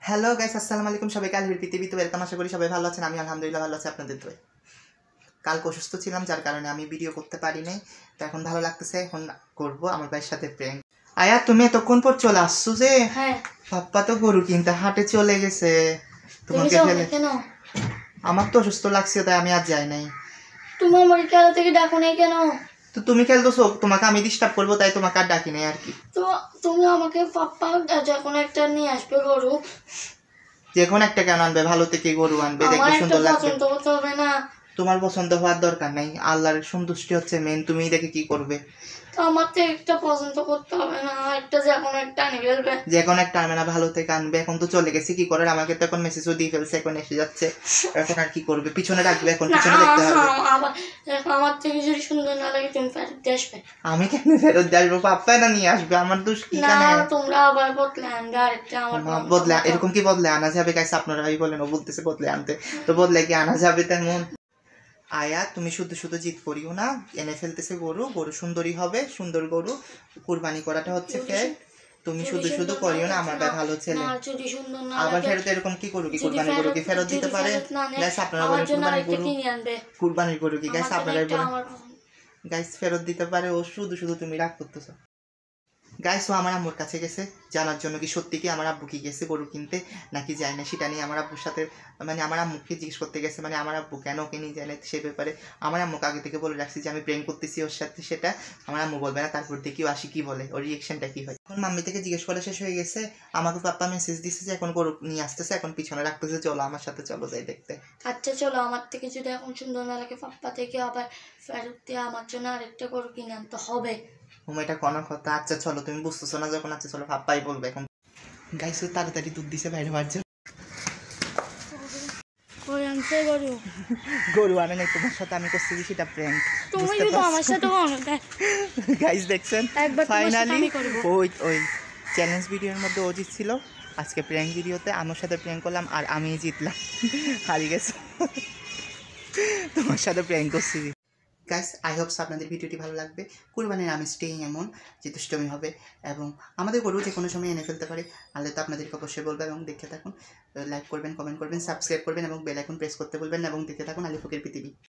Hello guys, আসসালামু আলাইকুম। সবাইকে আলহির পৃথিবীতে ওয়েলকাম। আশা করি সবাই ভালো আছেন। আমি আলহামদুলিল্লাহ ভালো আছি আপনাদের দোয়ায়। কালকে অসুস্থ ছিলাম, যার কারণে আমি ভিডিও করতে পারি নাই। তো এখন ভালো লাগতেছে, এখন করব আমার ভাইয়ের সাথে প্র্যাঙ্ক। আয়া, তুমি এতক্ষণ পর চলে আসছো যে? হ্যাঁ, পাপ্পা তো গরু কিনতে হাটে চলে গেছে, তোমাকে ফেলে। কেন? আমার তো অসুস্থ লাগছে, তাই আমি আর যাই নাই। তুমি আমার খেলা থেকে ডাকো নাই কেন? তো তুমি খেলতেছো, তোমাকে আমি ডিস্টার্ব করবো, তাই তোমাকে আর ডাকি নাই আর কি। তো তুমি আমাকে পাপ্পা যখন একটা নিয়ে আসবে গরু, যখন একটা কেন আনবে, ভালো থেকে গরু আনবে, দেখবে সুন্দর লাগবে। পছন্দ করতে হবে না? তোমার পছন্দ হওয়ার দরকার নাই, আল্লাহর সন্তুষ্টি হচ্ছে মেন। তুমি দেখে কি করবে? তো আমার তো একটা পছন্দ করতে হবে না, একটা যখন একটা আনি ফেলবে। যে কোনো একটা আনবে না, ভালো থেকে আনবে। এখন তো চলে গেছে, কি করার? আমাকে তো এখন মেসেজও দিয়ে ফেলছে, এখন এসে যাচ্ছে। এখন আর কি করবে? পিছনে রাখবে, এখন পিছনে দেখতে হবে। আমার থেকে যদি সুন্দর না লাগে তুমি ফেরত দিয়ে আসবে। আমি কেন ফেরত দিয়ে আসবো? পাপ্পা না নিয়ে আসবে, আমার দোষ কি? না, কেন তোমরা আবার বদলে আনবে আরেকটা। আমার বদলে এরকম কি বদলে আনা যাবে? গাইস, আপনারাই বলেন, ও বলতেছে বদলে আনতে, তো বদলে কি আনা যাবে তেমন? আয়া, তুমি শুধু শুধু জিদ করিও না। এনে ফেলতেছে গরু, গরু সুন্দরী হবে, সুন্দর গরু কুরবানি করাটা হচ্ছে ফের। তুমি শুধু শুধু করিও না, আমার ভাই ভালো ছেলে। আবার ফেরত এরকম কি করু? কি কুরবানি গরু কি ফেরত দিতে পারে? গাইস, আপনারা বলেন কুরবানির গরু কি? গাইস, আপনারাই বলেন। গাইস, ফেরত দিতে পারে ও, শুধু শুধু তুমি রাগ করতেছো। গাইস, ও আমার আম্মুর কাছে গেছে জানার জন্য কি সত্যি কি আমার আব্বু কি গেছে গরু কিনতে নাকি যায় না, সেটা নিয়ে আমার আব্বুর সাথে, মানে আমার আম্মুকে জিজ্ঞেস করতে গেছে, মানে আমার আব্বু কেন ওকে নিয়ে যায় না সে ব্যাপারে। আমার আম্মুকে আগে থেকে বলে রাখছি যে আমি প্রেম করতেছি ওর সাথে, সেটা আমার আম্মু বলবে না। তারপর দেখি ও আসি কি বলে, ওর রিয়েকশনটা কি হয়। এখন মাম্মি থেকে জিজ্ঞেস করা শেষ হয়ে গেছে, আমাকে পাপ্পা মেসেজ দিচ্ছে যে এখন গরু নিয়ে আসতেছে, এখন পিছনে রাখতেছে, চলো আমার সাথে, চলো যাই দেখতে। আচ্ছা চলো, আমার থেকে যদি এখন সুন্দর না লাগে পাপ্পা থেকে আবার ফেরত দিয়ে আমার জন্য আরেকটা গরু কিনে আনতে হবে। এটা কোনো কথা? আচ্ছা চলো, তুমি বুঝতেছো না যখন। আচ্ছা চলো, পাপ্পাই বলবে এখন। গাইস, ও তাড়াতাড়ি দুধ দিছে বাইরে হওয়ার জন্য। গরু আনে নাই, তোমার সাথে আমি করছি সেটা প্র্যাঙ্ক। তুমি তো আমার সাথে গাইস দেখছেন, ফাইনালি ওই চ্যালেঞ্জ ভিডিওর মধ্যে ও জিতছিল, আজকে প্র্যাঙ্ক ভিডিওতে আমার সাথে প্র্যাঙ্ক করলাম আর আমি জিতলাম, হারিয়ে গেছে। তোমার সাথে প্র্যাঙ্ক করছি। গাইস, আই হোপস আপনাদের ভিডিওটি ভালো লাগবে। কুরবানির আমিজটাই এমন যে দুষ্টমি হবে, এবং আমাদের গরু যে কোনো সময় এনে ফেলতে পারে। আল্লাহ তো আপনাদেরকে অবশ্যই বলবে, এবং দেখতে থাকুন। লাইক করবেন, কমেন্ট করবেন, সাবস্ক্রাইব করবেন এবং বেল আইকন প্রেস করতে বলবেন, এবং দেখতে থাকুন আলি ফকির পৃথিবী।